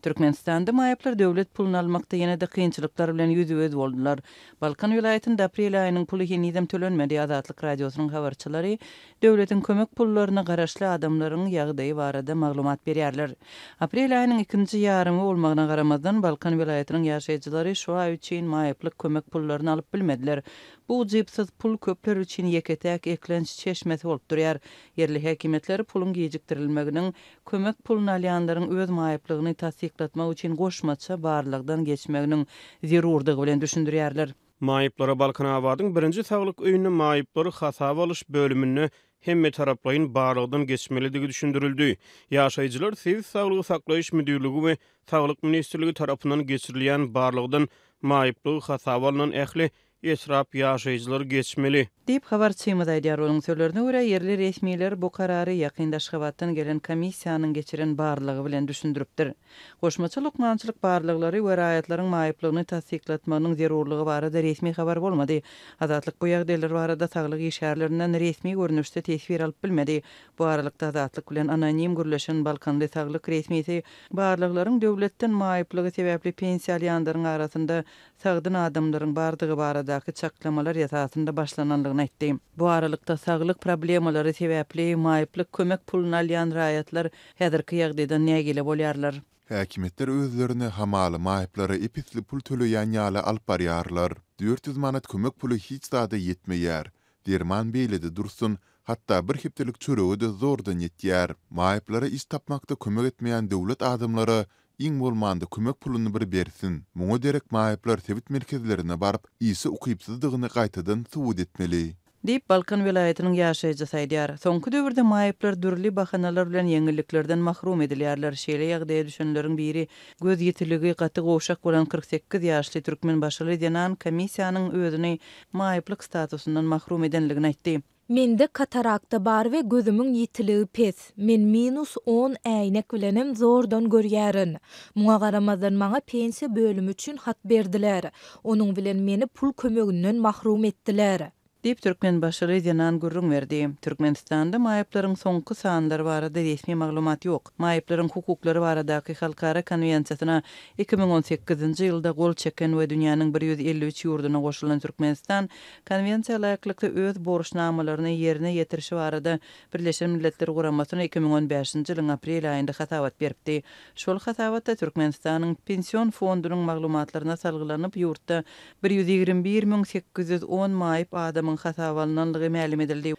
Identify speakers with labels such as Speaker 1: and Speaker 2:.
Speaker 1: Türkmenistanda maýaplar döwlet pulunu almakda ýene-de kynçylyklar bilen ýüzüwez boldular. Balkan vilayetinde aprel aýynyň puly henidem tölenmedi. Azatlyk radiosynyň habarçylary döwletiň kömek pullaryna garaşly adamlaryň ýagdaýy barada maglumat berýärler. Aprel aýynyň 2-nji ýarymy bolmagyna garamazdan Balkan vilayetiniň ýaşaýjylary şu ay üçin maýaplyk kömek pullaryny alyp bilmediler. Bu jypsyz pul köpler üçin ýeketäk eklenç çeşmesi bolup durýar. Yerli häkimetleri pulun gejikdirilmeginiň kömek pulunu alýanlaryň öz maýaplygyny tasdiklatmak üçin goşmaça barlygdan geçmeginiň zerurdygy bilen düşündirýärler.
Speaker 2: Maýyplara Balkan awadyň birinji saglyk öýüne maýyplary hasaba alyş bölümini hemme taraplaryň barlygdan geçmelidigi düşündirildi. Ýaşaýjylar Sivil saglygy saklaýyş müdürligi we Saglyk ministrligi tarapyndan geçirilýän barlygdan maýyplygy hasaba alynan ähli esrap ýaşaýjylar geçmeli
Speaker 1: diýip habarçymyz aýdýar. Onuň sözlerine görä yerli resmiler bu karary ýakyn Daşgabatdan gelen komissiýanyň geçiren barlygy bilen düşündiripdir. Goşmaça lukmançylyk barlyklary we raýatlaryň maýyplygyny tasdiklatmagynyň zerurlygy barada resmi habar bolmady. Azatlyk bu ýagdaýlar barada saglyk işärlerinden resmi görnüşde tesbir alyp bilmedi. Bu aralykda Azatlyk bilen anonim gürleşen Balkanda saglyk resmisi barlyklaryň döwletden maýyplygy sebäpli pensiýa alýanlaryň arasynda sagdyn adamlaryň bardygy baradaky çaklamalar ýasasynda başlananlygyny aýtdy. Bu aralykda saglyk problemalary sebäpli maýyplyk kömek pulunu alýan raýatlar häzirki ýagdaýda nägile bolýarlar.
Speaker 3: Häkimetler özlerini hamaly maýyplara episli pul töleýän ýaly alyp barýarlar. 400 manat kömek pulu hiç zada ýetmeýär. Derman beýledi dursun, hatta bir hepdelik çöregi de zordan ýetýär. Maýyplara iş tapmakda kömek etmeýän döwlet adamlary iň bolmanda kömek pulunu bir bersin. Muňa derek maýyplar tebit merkezlerine barıp ýyşy ukypsyzdygyny gaýtadan subut etmeli.
Speaker 1: Diýip Balkan vilayetiniň ýaşaýjysy aýdýar. Soňky döwürde maýyplar dürli bahanalar bilen ýeňilliklerden mahrum edilýärler. Şeýle ýagdaýa düşenleriň biri göz ýetiligi gaty gowşak bolan 48 ýaşly türkmen başly denan komissiýanyň özüni maýyplyk statusundan mahrum edenligini aýtdy.
Speaker 4: Mende katarakta bar we gözümüň ýitiligi pes. Men -10 äýnek bilenim zordan görýärin. Muňa garamazdan maňa pensiýa bölümi üçin hat berdiler. Onuň bilen meni pul kömeginden mahrum etdiler.
Speaker 1: Diýip türkmen başly denan gurrun berdi. Türkmenistanda maýyplaryň soňky sanlary barada resmi maglumat ýok. Maýyplaryň hukuklary baradaky halkara konwensiýasyna 2018-nji ýylda gol çeken we dünýäniň 153 ýurduna goşulan Türkmenistan konwensiýa laýyklykda öz borçnamalaryny ýerine ýetirişi barada Birleşen Milletler Guramasyna 2015-nji ýylyň aprel aýynda hatabat beripdi. Şol hatabatda Türkmenistanyň pensiýon fondunyň maglumatlaryna salgylanyp ýurtda 121.810 maýyp adamyň hatabalynanlygy ma'lum edildi.